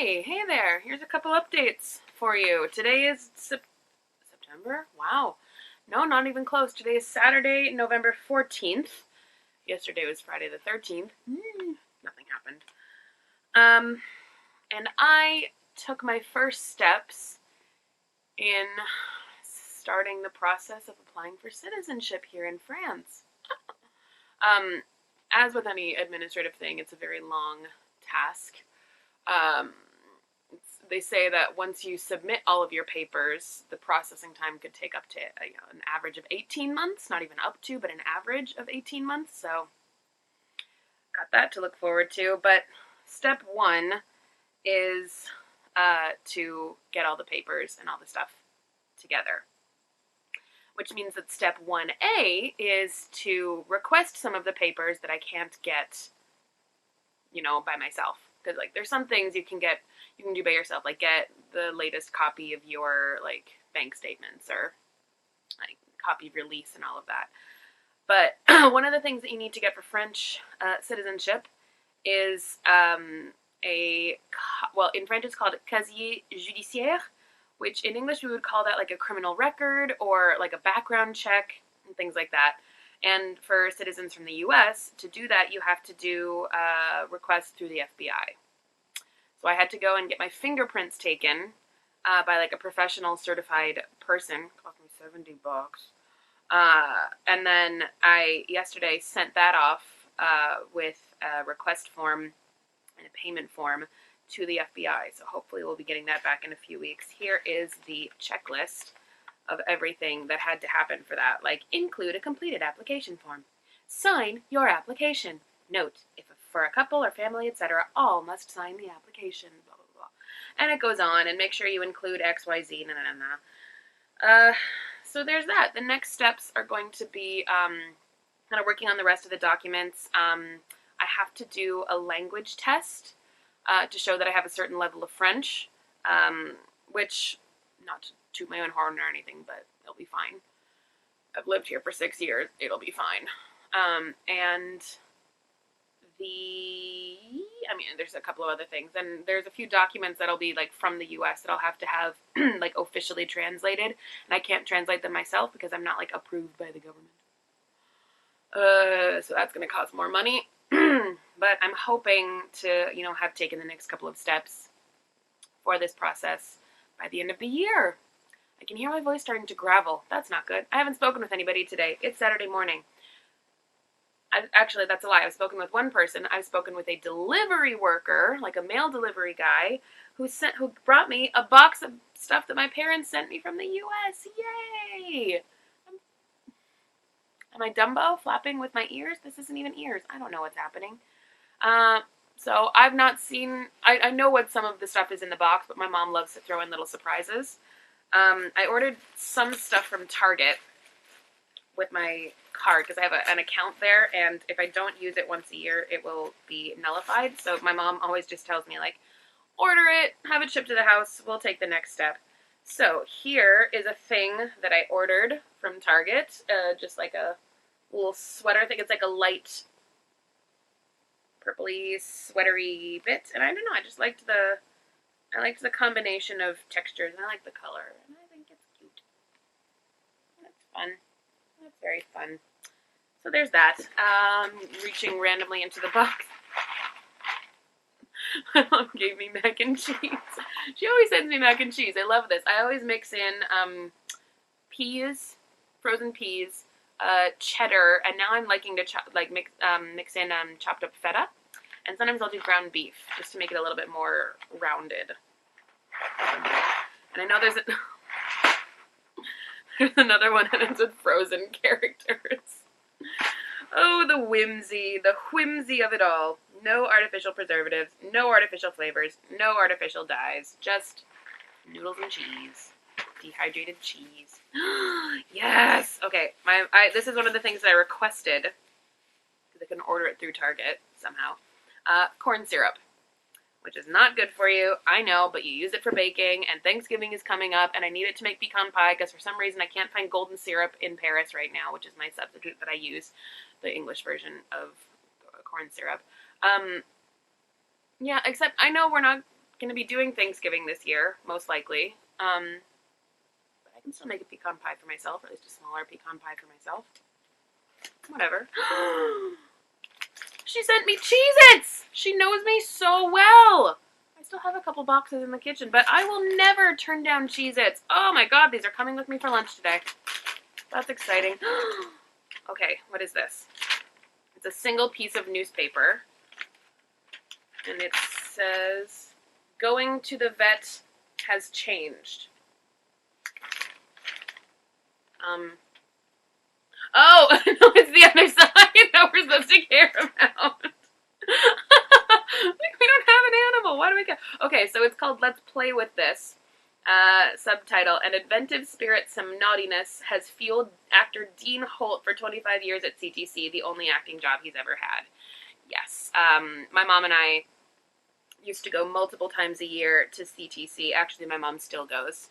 Hey there. Here's a couple updates for you. Today is September? Wow. No, not even close. Today is Saturday, November 14th. Yesterday was Friday the 13th. Nothing happened. And I took my first steps in starting the process of applying for citizenship here in France. As with any administrative thing, it's a very long task. Um, they say that once you submit all of your papers, the processing time could take up to an average of 18 months, not even up to, but an average of 18 months. So got that to look forward to. But step one is to get all the papers and all the stuff together, which means that step 1A is to request some of the papers that I can't get, by myself. Because there's some things you can do by yourself, like get the latest copy of your bank statements or copy of your lease and all of that. But one of the things that you need to get for French citizenship is in French it's called casier judiciaire, which in English we would call that a criminal record or a background check and things like that. And for citizens from the U.S., to do that, you have to do a request through the FBI. So I had to go and get my fingerprints taken by a professional certified person. It cost me $70. And then I yesterday sent that off with a request form and a payment form to the FBI. So hopefully we'll be getting that back in a few weeks. Here is the checklist of everything that had to happen for that. Include a completed application form. Sign your application. Note, if for a couple or family, etc., all must sign the application, blah, blah, blah. And it goes on, and make sure you include X, Y, Z, So there's that. The next steps are going to be kind of working on the rest of the documents. I have to do a language test to show that I have a certain level of French, which, not to toot my own horn or anything, but it'll be fine. I've lived here for 6 years. It'll be fine. And there's a couple of other things. And there's a few documents that'll be from the U.S. that I'll have to have officially translated. And I can't translate them myself because I'm not approved by the government. So that's going to cost more money. But I'm hoping to, have taken the next couple of steps for this process by the end of the year. I can hear my voice starting to gravel. That's not good. I haven't spoken with anybody today. It's Saturday morning. Actually, that's a lie. I've spoken with one person. I've spoken with a delivery worker, a mail delivery guy, who brought me a box of stuff that my parents sent me from the U.S. Yay! Am I Dumbo flapping with my ears? This isn't even ears. I don't know what's happening. So I've not seen... I know what some of the stuff is in the box, but my mom loves to throw in little surprises. I ordered some stuff from Target with my card because I have an account there, and if I don't use it once a year, it will be nullified. So my mom always just tells me, order it, have it shipped to the house, we'll take the next step. So here is a thing that I ordered from Target, just a little sweater. I think it's a light purpley, sweatery bit, and I don't know, I just liked the combination of textures, and I like the color, and I think it's cute. That's fun. That's very fun. So there's that. Reaching randomly into the box. My mom gave me mac and cheese. She always sends me mac and cheese. I love this. I always mix in peas, frozen peas, cheddar, and now I'm liking to mix in chopped up feta. And sometimes I'll do ground beef just to make it a little bit more rounded. And I know there's another one that ends with frozen characters. Oh, the whimsy of it all. No artificial preservatives, no artificial flavors, no artificial dyes, just noodles and cheese. Dehydrated cheese. Yes! Okay, this is one of the things that I requested, because I couldn't order it through Target somehow. Corn syrup, which is not good for you, I know, but you use it for baking, and Thanksgiving is coming up, and I need it to make pecan pie, because for some reason I can't find golden syrup in Paris right now, which is my substitute that I use, the English version of corn syrup. Yeah, except I know we're not going to be doing Thanksgiving this year, most likely. But I can still make a pecan pie for myself, or at least a smaller pecan pie for myself. Whatever. She sent me Cheez-Its! She knows me so well! I still have a couple boxes in the kitchen, but I will never turn down Cheez-Its. Oh my god, these are coming with me for lunch today. That's exciting. Okay, what is this? It's a single piece of newspaper. And it says, going to the vet has changed. Oh, no, it's the other side that we're supposed to care about. Like, we don't have an animal. Why do we care? Okay, so it's called Let's Play With This. Subtitle, an inventive spirit, some naughtiness, has fueled actor Dean Holt for 25 years at CTC, the only acting job he's ever had. Yes. My mom and I used to go multiple times a year to CTC. Actually, my mom still goes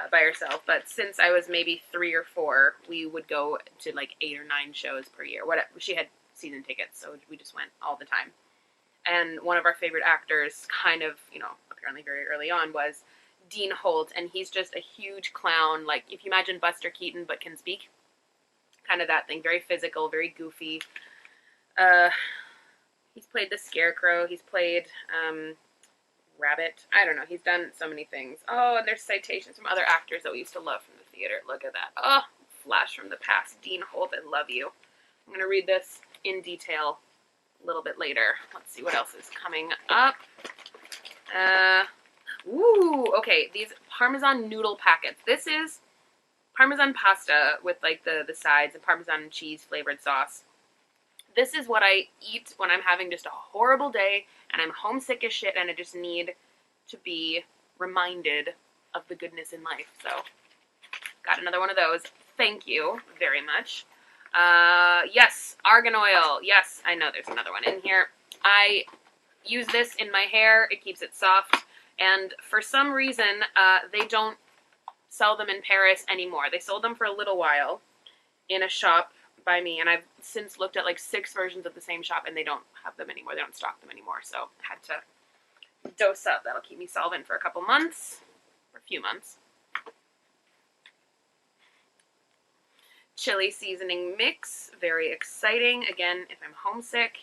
by herself, but since I was maybe 3 or 4, we would go to like 8 or 9 shows per year. Whatever. She had season tickets, so we just went all the time. And one of our favorite actors, kind of, apparently very early on, was Dean Holt, and he's just a huge clown. Like, if you imagine Buster Keaton but can speak, kind of that thing. Very physical, very goofy. He's played the Scarecrow. He's played Rabbit. I don't know. He's done so many things. Oh, and there's citations from other actors that we used to love from the theater. Look at that. Oh, flash from the past. Dean Holt, I love you. I'm going to read this in detail a little bit later. Let's see what else is coming up. Okay, these Parmesan noodle packets. This is Parmesan pasta with like the sides and Parmesan cheese flavored sauce. This is what I eat when I'm having just a horrible day and I'm homesick as shit and I just need to be reminded of the goodness in life. So, got another one of those. Thank you very much. Yes, argan oil. Yes, I know there's another one in here. I use this in my hair. It keeps it soft. And for some reason, they don't sell them in Paris anymore. They sold them for a little while in a shop by me, and I've since looked at like 6 versions of the same shop, and they don't have them anymore. They don't stock them anymore, so I had to dose up. That'll keep me solvent for a couple months, for a few months. Chili seasoning mix, very exciting. Again, if I'm homesick.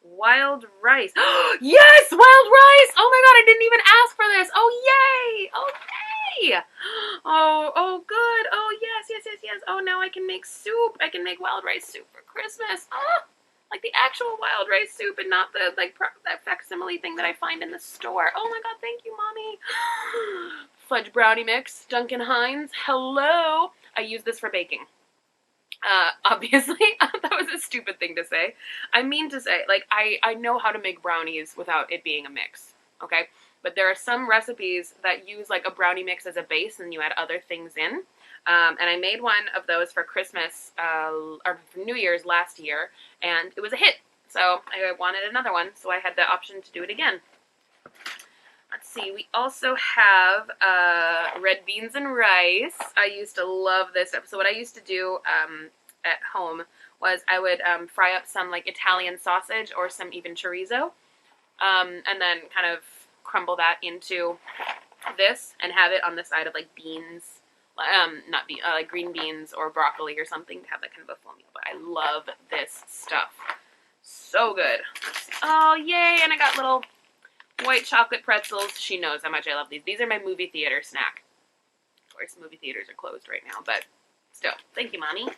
Wild rice. Yes, wild rice! Oh my god, I didn't even ask for this. Oh, yay! Oh, yay! Oh, good. Oh, yes. Oh, now I can make soup. I can make wild rice soup for Christmas. Oh, like the actual wild rice soup and not the, that facsimile thing that I find in the store. Oh my god, thank you, Mommy. Fudge brownie mix. Duncan Hines. Hello. I use this for baking. Obviously, that was a stupid thing to say. I mean to say, like, I know how to make brownies without it being a mix, okay? But there are some recipes that use, like, a brownie mix as a base and you add other things in. And I made one of those for Christmas, or for New Year's last year, and it was a hit. So I wanted another one, so I had the option to do it again. Let's see, we also have red beans and rice. I used to love this stuff. So what I used to do at home was I would fry up some like Italian sausage or some even chorizo, and then kind of crumble that into this and have it on the side of like beans, like green beans or broccoli or something to have that kind of a full meal. But I love this stuff. So good. Oh, yay, and I got little white chocolate pretzels. She knows how much I love these. These are my movie theater snack. Of course, movie theaters are closed right now, but still. Thank you, Mommy.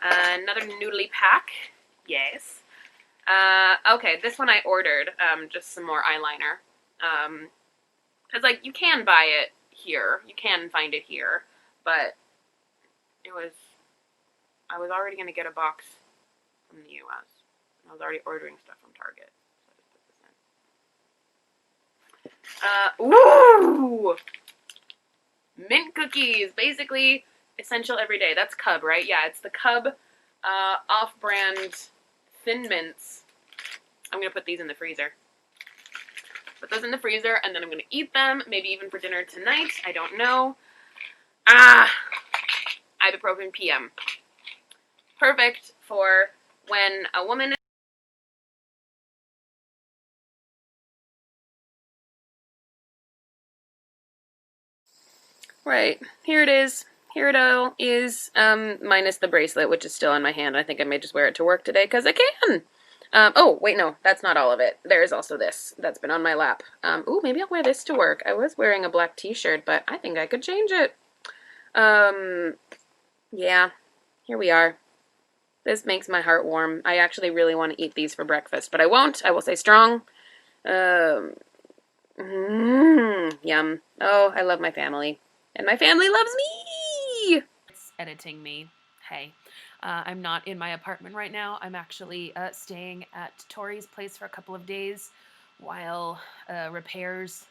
Another noodly pack. Yes. Okay, this one I ordered, just some more eyeliner. Because, like, you can buy it here. You can find it here. But I was already going to get a box from the U.S. I was already ordering stuff from Target. Ooh! Mint cookies. Basically, essential every day. That's Cub, right? Yeah, it's the Cub off-brand Thin Mints. I'm going to put these in the freezer. Put those in the freezer, and then I'm going to eat them, maybe even for dinner tonight. I don't know. Ibuprofen PM. Perfect for when a woman Right. Here it is. Here it all is, minus the bracelet, which is still on my hand. I think I may just wear it to work today because I can. Oh, wait, no, that's not all of it. There is also this that's been on my lap. Ooh, maybe I'll wear this to work. I was wearing a black t-shirt, but I think I could change it. Yeah, here we are. This makes my heart warm. I actually really want to eat these for breakfast, but I won't. I will stay strong. Yum. Oh, I love my family. And my family loves me! It's editing me. Hey. I'm not in my apartment right now. I'm actually staying at Tori's place for a couple of days while repairs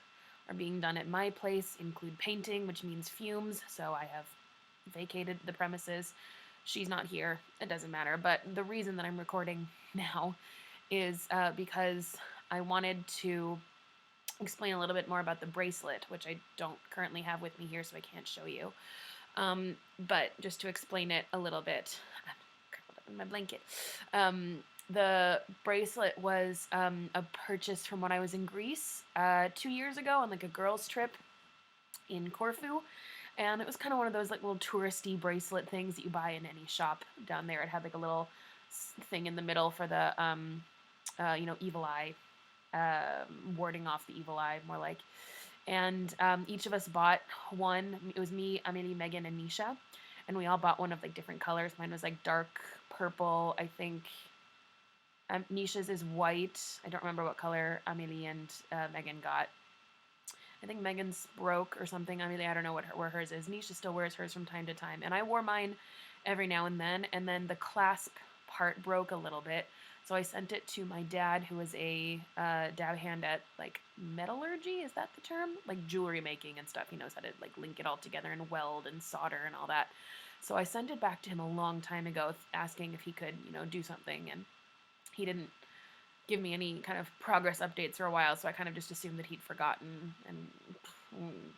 are being done at my place, include painting, which means fumes, so I have vacated the premises. She's not here. It doesn't matter. But the reason that I'm recording now is because I wanted to explain a little bit more about the bracelet, which I don't currently have with me here, so I can't show you. But just to explain it a little bit, I'm curled up in my blanket. The bracelet was a purchase from when I was in Greece 2 years ago on like a girls' trip in Corfu. And it was kind of one of those like little touristy bracelet things that you buy in any shop down there. It had like a little thing in the middle for the, evil eye, warding off the evil eye, more like. And each of us bought one. It was me, Amelie, Megan, and Nisha. And we all bought one of like different colors. Mine was like dark purple, I think. Nisha's is white. I don't remember what color Amelie and Megan got. I think Megan's broke or something. Amelie, I don't know where hers is. Nisha still wears hers from time to time. And I wore mine every now and then the clasp part broke a little bit. So I sent it to my dad, who is a dab hand at, like, metallurgy, is that the term? Like, jewelry making and stuff. He knows how to, like, link it all together and weld and solder and all that. So I sent it back to him a long time ago, asking if he could, do something, and he didn't give me any kind of progress updates for a while, so I kind of just assumed that he'd forgotten, and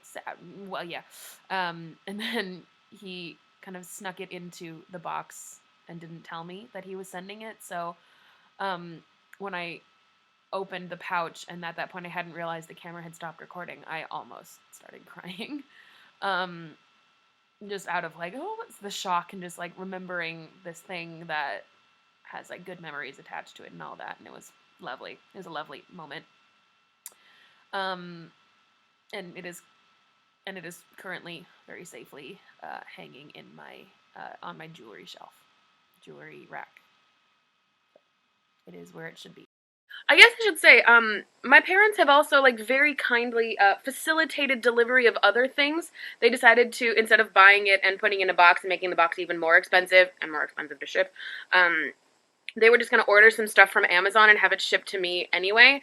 sad. Well, yeah. And then he kind of snuck it into the box and didn't tell me that he was sending it, so when I opened the pouch, and at that point I hadn't realized the camera had stopped recording, I almost started crying. Just out of like, oh, what's the shock, and just like remembering this thing that has like good memories attached to it and all that, and it was lovely. It was a lovely moment. And it is currently very safely hanging in my on my jewelry rack. It is where it should be. I guess I should say, my parents have also, like, very kindly facilitated delivery of other things. They decided to, instead of buying it and putting it in a box and making the box even more expensive to ship, they were just going to order some stuff from Amazon and have it shipped to me anyway.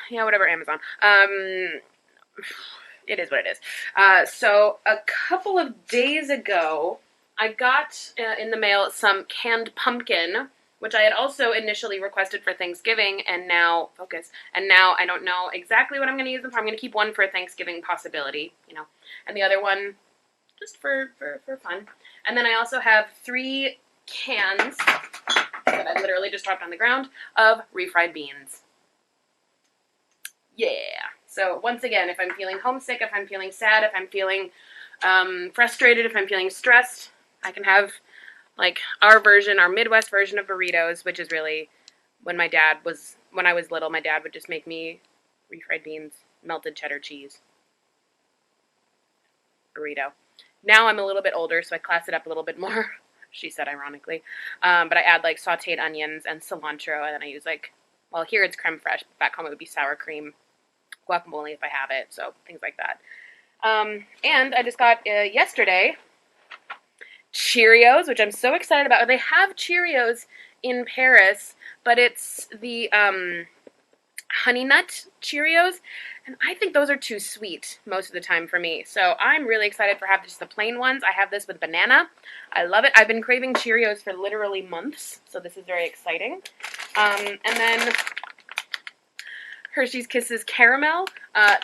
Yeah, whatever, Amazon. It is what it is. So a couple of days ago, I got in the mail some canned pumpkin, which I had also initially requested for Thanksgiving, and now, I don't know exactly what I'm going to use them for. I'm going to keep one for a Thanksgiving possibility, and the other one just for fun. And then I also have 3 cans that I literally just dropped on the ground of refried beans. Yeah. So once again, if I'm feeling homesick, if I'm feeling sad, if I'm feeling frustrated, if I'm feeling stressed, I can have like our Midwest version of burritos, which is really when I was little, my dad would just make me refried beans, melted cheddar cheese burrito. Now I'm a little bit older, so I class it up a little bit more, she said ironically. But I add like sauteed onions and cilantro, and then I use here it's creme fraiche, but back home it would be sour cream, guacamole if I have it, so things like that. And I just got yesterday Cheerios, which I'm so excited about. They have Cheerios in Paris, but it's the Honey Nut Cheerios, and I think those are too sweet most of the time for me. So I'm really excited for having just the plain ones. I have this with banana. I love it. I've been craving Cheerios for literally months, so this is very exciting. And then Hershey's Kisses Caramel.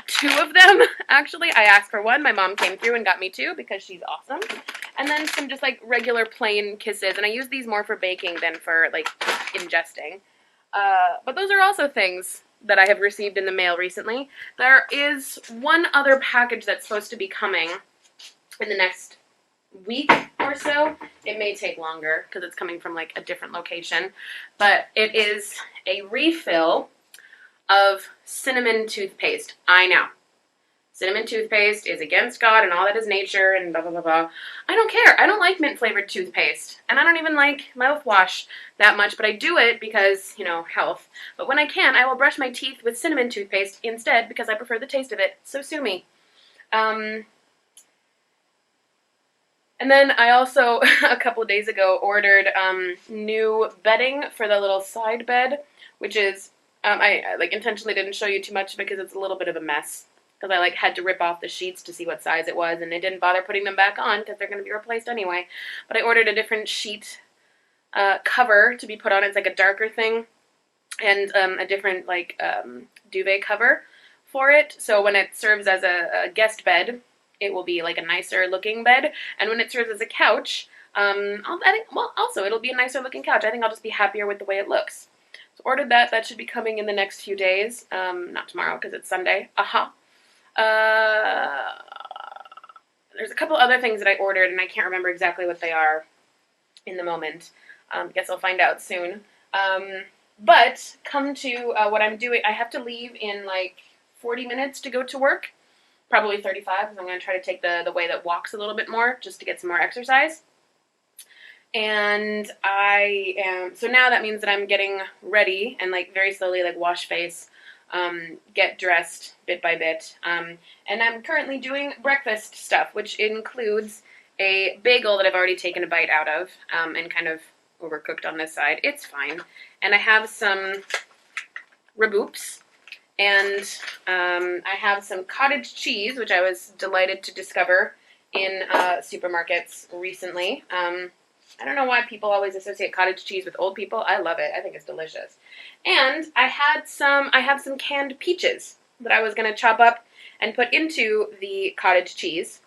2 of them, actually. I asked for 1. My mom came through and got me 2 because she's awesome. And then some just like regular plain Kisses. And I use these more for baking than for like ingesting. But those are also things that I have received in the mail recently. There is one other package that's supposed to be coming in the next week or so. It may take longer because it's coming from like a different location, but it is a refill of cinnamon toothpaste. I know. Cinnamon toothpaste is against God and all that is nature and blah, blah, blah, blah. I don't care. I don't like mint-flavored toothpaste. And I don't even like mouthwash that much, but I do it because, you know, health. But when I can, I will brush my teeth with cinnamon toothpaste instead because I prefer the taste of it. So sue me. And then I also, a couple of days ago, ordered new bedding for the little side bed, which is, I like intentionally didn't show you too much because it's a little bit of a mess. Because I like had to rip off the sheets to see what size it was, and I didn't bother putting them back on because they're going to be replaced anyway. But I ordered a different sheet cover to be put on. It's like a darker thing, and a different like duvet cover for it. So when it serves as a guest bed, it will be like a nicer looking bed, and when it serves as a couch, also it'll be a nicer looking couch. I think I'll just be happier with the way it looks. So ordered that. That should be coming in the next few days. Not tomorrow because it's Sunday. There's a couple other things that I ordered, and I can't remember exactly what they are in the moment. Guess I'll find out soon. But come to what I'm doing. I have to leave in like 40 minutes to go to work. Probably 35, because I'm going to try to take the way that walks a little bit more, just to get some more exercise. And so now that means that I'm getting ready and like very slowly like wash face, get dressed bit by bit. And I'm currently doing breakfast stuff, which includes a bagel that I've already taken a bite out of, and kind of overcooked on this side. It's fine. And I have some raboops, and I have some cottage cheese, which I was delighted to discover in supermarkets recently. I don't know why people always associate cottage cheese with old people. I love it. I think it's delicious. And I have some canned peaches that I was going to chop up and put into the cottage cheese.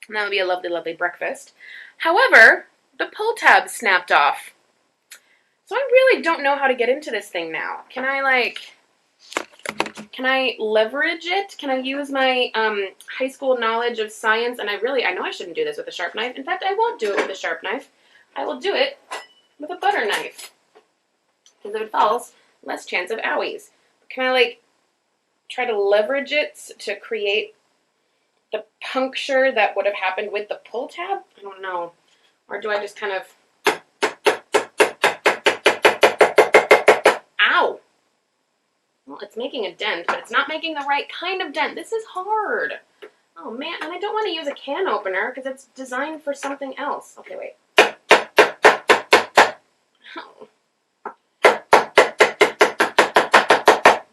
And that would be a lovely, lovely breakfast. However, the pull tab snapped off. So I really don't know how to get into this thing now. Can I leverage it? Can I use my high school knowledge of science? And I know I shouldn't do this with a sharp knife. In fact, I won't do it with a sharp knife. I will do it with a butter knife. Because if it falls, less chance of owies. Can I try to leverage it to create the puncture that would have happened with the pull tab? I don't know. Or do I just kind of... Ow! Well, it's making a dent, but it's not making the right kind of dent. This is hard. Oh, man. And I don't want to use a can opener because it's designed for something else. Okay, wait. Oh.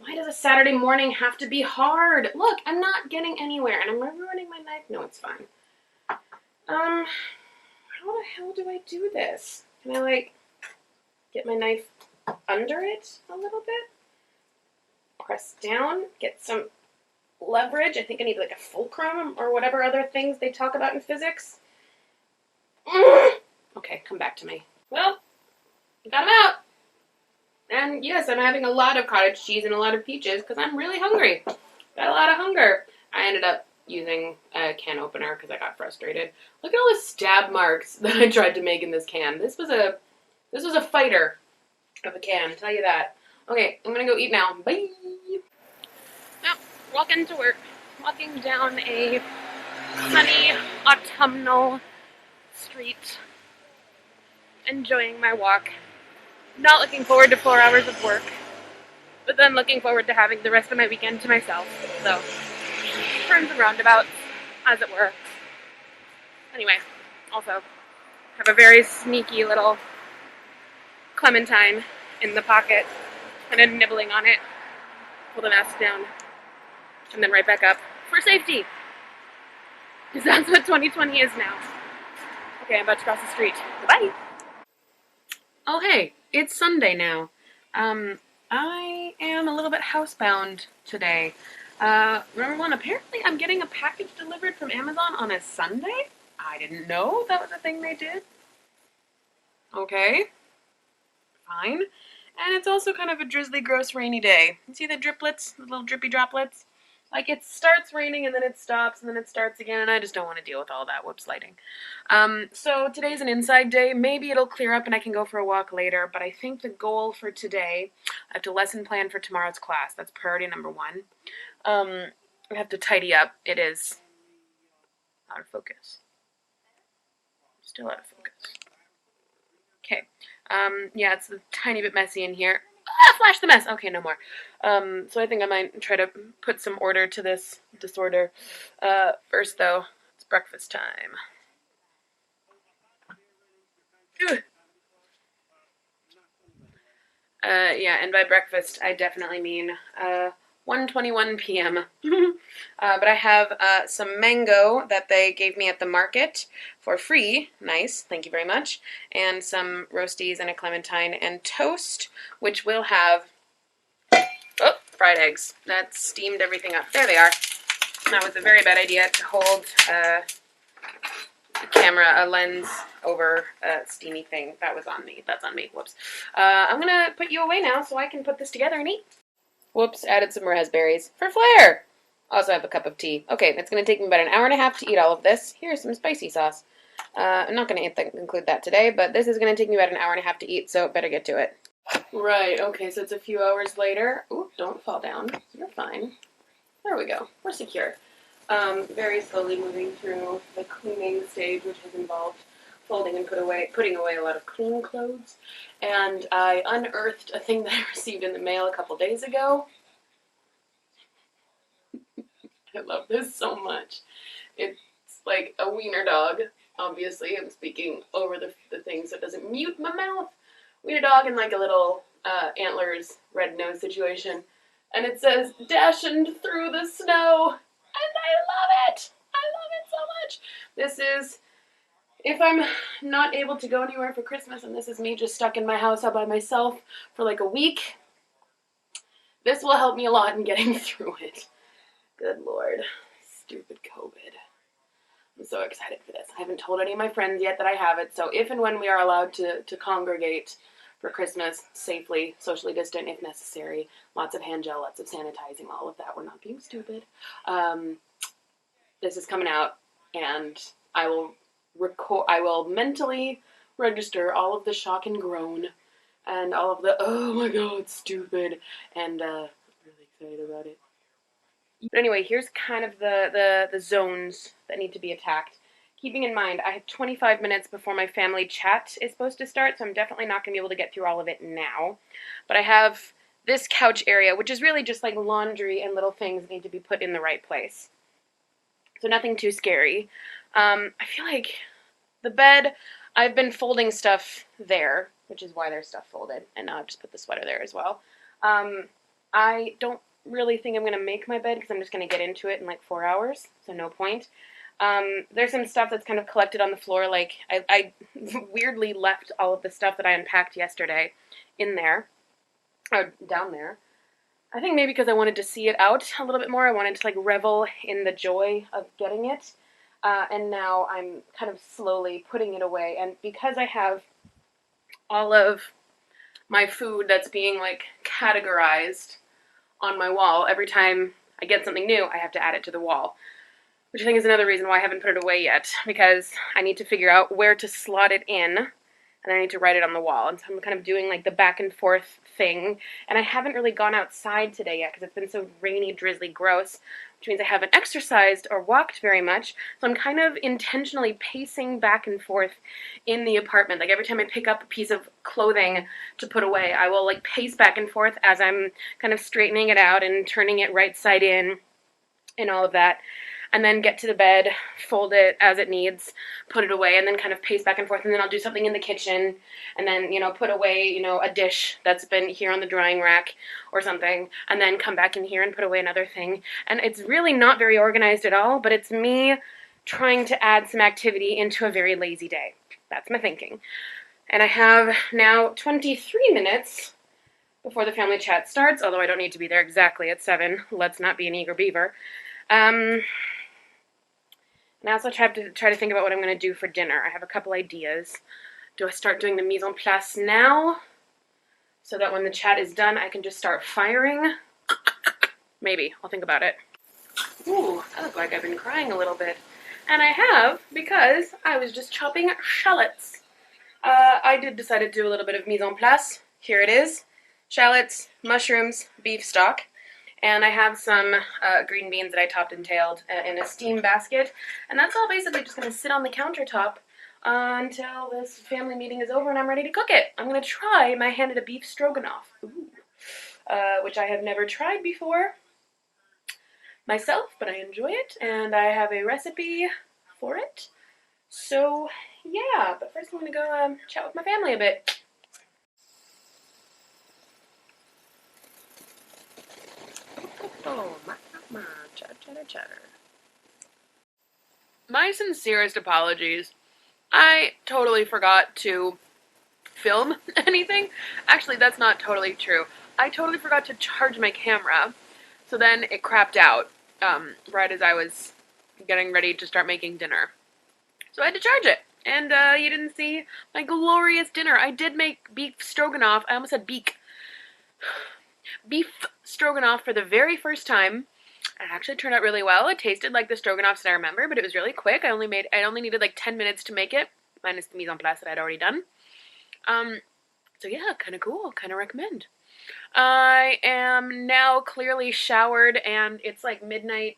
Why does a Saturday morning have to be hard? Look, I'm not getting anywhere, and I'm ruining my knife. No, it's fine. How the hell do I do this? Can I, get my knife under it a little bit? Press down, get some leverage. I think I need, a fulcrum or whatever other things they talk about in physics. Okay, come back to me. Well, got them out. And yes, I'm having a lot of cottage cheese and a lot of peaches because I'm really hungry. Got a lot of hunger. I ended up using a can opener because I got frustrated. Look at all the stab marks that I tried to make in this can. This was a fighter of a can, I'll tell you that. Okay, I'm gonna go eat now. Bye. Now, walking to work. Walking down a sunny autumnal street. Enjoying my walk. Not looking forward to 4 hours of work, but then looking forward to having the rest of my weekend to myself. So, turns and roundabouts, as it were. Anyway, also have a very sneaky little clementine in the pocket, and I'm nibbling on it. Pull the mask down, and then right back up for safety. Because that's what 2020 is now. Okay, I'm about to cross the street. Bye! Oh hey, it's Sunday now. I am a little bit housebound today. Number one, apparently I'm getting a package delivered from Amazon on a Sunday? I didn't know that was a thing they did. Okay. Fine. And it's also kind of a drizzly, gross, rainy day. You see the driplets, the little drippy droplets? Like it starts raining and then it stops and then it starts again, and I just don't want to deal with all that. Whoops, lighting. So today's an inside day. Maybe it'll clear up and I can go for a walk later, but I think the goal for today, I have to lesson plan for tomorrow's class. That's priority number one. I have to tidy up. It is out of focus. Still out of focus. Okay. Yeah, it's a tiny bit messy in here. Ah, flash the mess. Okay, no more. So I think I might try to put some order to this disorder. First, though, it's breakfast time. Yeah, and by breakfast, I definitely mean 1:21 p.m. But I have some mango that they gave me at the market for free. Nice, thank you very much. And some roasties and a clementine and toast, which will have fried eggs. That steamed everything up. There they are. That was a very bad idea to hold a lens over a steamy thing. That was on me. That's on me. Whoops. I'm gonna put you away now so I can put this together and eat. Whoops, added some raspberries for flair. Also have a cup of tea. Okay, it's going to take me about an hour and a half to eat all of this. Here's some spicy sauce. I'm not going to include that today, but this is going to take me about an hour and a half to eat, so better get to it. Right, okay, so it's a few hours later. Ooh, don't fall down. You're fine. There we go. We're secure. Very slowly moving through the cleaning stage, which has involved folding and putting away a lot of clean clothes. And I unearthed a thing that I received in the mail a couple days ago. I love this so much. It's like a wiener dog. Obviously, I'm speaking over the thing so it doesn't mute my mouth. Wiener dog in like a little antlers, red nose situation. And it says, "Dashing through the snow." And I love it! I love it so much! This is, if I'm not able to go anywhere for Christmas and this is me just stuck in my house all by myself for like a week, this will help me a lot in getting through it. Good Lord. Stupid COVID. I'm so excited for this. I haven't told any of my friends yet that I have it, so if and when we are allowed to congregate for Christmas safely, socially distant if necessary, lots of hand gel, lots of sanitizing, all of that. We're not being stupid. This is coming out, and I will mentally register all of the shock and groan and all of the oh my god, stupid, and I'm really excited about it. But anyway, here's kind of the zones that need to be attacked. Keeping in mind, I have 25 minutes before my family chat is supposed to start, so I'm definitely not going to be able to get through all of it now. But I have this couch area, which is really just like laundry and little things that need to be put in the right place. So nothing too scary. I feel like the bed, I've been folding stuff there, which is why there's stuff folded, and now I've just put the sweater there as well. I don't really think I'm going to make my bed because I'm just going to get into it in like 4 hours, so no point. There's some stuff that's kind of collected on the floor, like I weirdly left all of the stuff that I unpacked yesterday in there, or down there. I think maybe because I wanted to see it out a little bit more. I wanted to like revel in the joy of getting it. And now I'm kind of slowly putting it away. And because I have all of my food that's being like categorized on my wall, every time I get something new, I have to add it to the wall. Which I think is another reason why I haven't put it away yet. Because I need to figure out where to slot it in. And I need to write it on the wall. And so I'm kind of doing like the back and forth thing. And I haven't really gone outside today yet because it's been so rainy, drizzly, gross, which means I haven't exercised or walked very much. So I'm kind of intentionally pacing back and forth in the apartment. Like every time I pick up a piece of clothing to put away, I will like pace back and forth as I'm kind of straightening it out and turning it right side in and all of that. And then get to the bed, fold it as it needs, put it away, and then kind of pace back and forth. And then I'll do something in the kitchen, and then, put away, a dish that's been here on the drying rack or something, and then come back in here and put away another thing. And it's really not very organized at all, but it's me trying to add some activity into a very lazy day. That's my thinking. And I have now 23 minutes before the family chat starts, although I don't need to be there exactly at 7. Let's not be an eager beaver. And I also try to think about what I'm going to do for dinner. I have a couple ideas. Do I start doing the mise en place now? so that when the chat is done, I can just start firing. Maybe. I'll think about it. Ooh, I look like I've been crying a little bit. And I have, because I was just chopping shallots. I did decide to do a little bit of mise en place. Here it is. Shallots, mushrooms, beef stock. And I have some green beans that I topped and tailed in a steam basket. And that's all basically just going to sit on the countertop until this family meeting is over and I'm ready to cook it. I'm going to try my hand at a beef stroganoff, which I have never tried before myself, but I enjoy it, and I have a recipe for it. So, yeah, but first I'm going to go chat with my family a bit. Oh, my, chatter, chatter. My sincerest apologies. I totally forgot to film anything. Actually, that's not totally true. I totally forgot to charge my camera, so then it crapped out right as I was getting ready to start making dinner. So I had to charge it, and you didn't see my glorious dinner. I did make beef stroganoff. I almost said beak. Beef stroganoff for the very first time. It actually turned out really well. It tasted like the stroganoffs that I remember, but it was really quick. I only needed like 10 minutes to make it, minus the mise en place that I'd already done. So yeah, kind of cool. Kind of recommend. I am now clearly showered, and it's like midnight,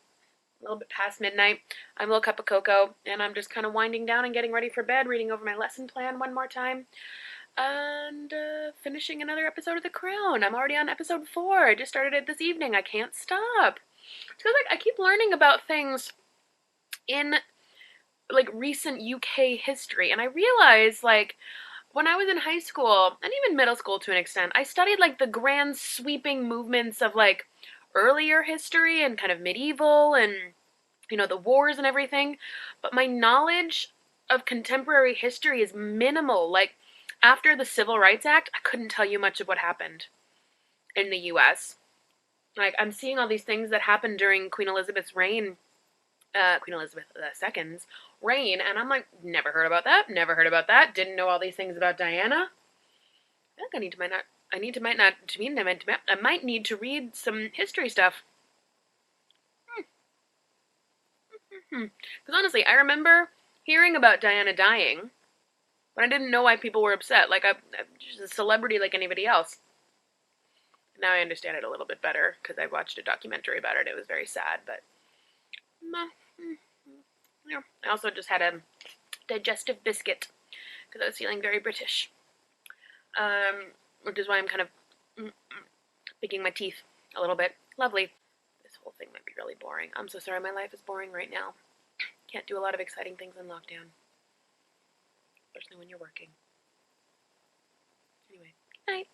a little bit past midnight. I'm a little cup of cocoa, and I'm just kind of winding down and getting ready for bed, reading over my lesson plan one more time, and finishing another episode of The Crown. I'm already on episode 4. I just started it this evening. I can't stop. It's because like I keep learning about things in like recent UK history, and I realize like when I was in high school and even middle school to an extent, I studied like the grand sweeping movements of like earlier history and kind of medieval and the wars and everything, but my knowledge of contemporary history is minimal. Like after the Civil Rights Act, I couldn't tell you much of what happened in the US. Like I'm seeing all these things that happened during Queen Elizabeth's reign, Queen Elizabeth II's reign, and I'm like, never heard about that, never heard about that, didn't know all these things about Diana. I think I might need to read some history stuff. Because honestly, I remember hearing about Diana dying, but I didn't know why people were upset. Like, I'm just a celebrity like anybody else. Now I understand it a little bit better, because I watched a documentary about it. It was very sad, but yeah. I also just had a digestive biscuit, because I was feeling very British. Which is why I'm kind of picking my teeth a little bit. Lovely. This whole thing might be really boring. I'm so sorry, my life is boring right now. Can't do a lot of exciting things in lockdown. Especially when you're working. Anyway, good night.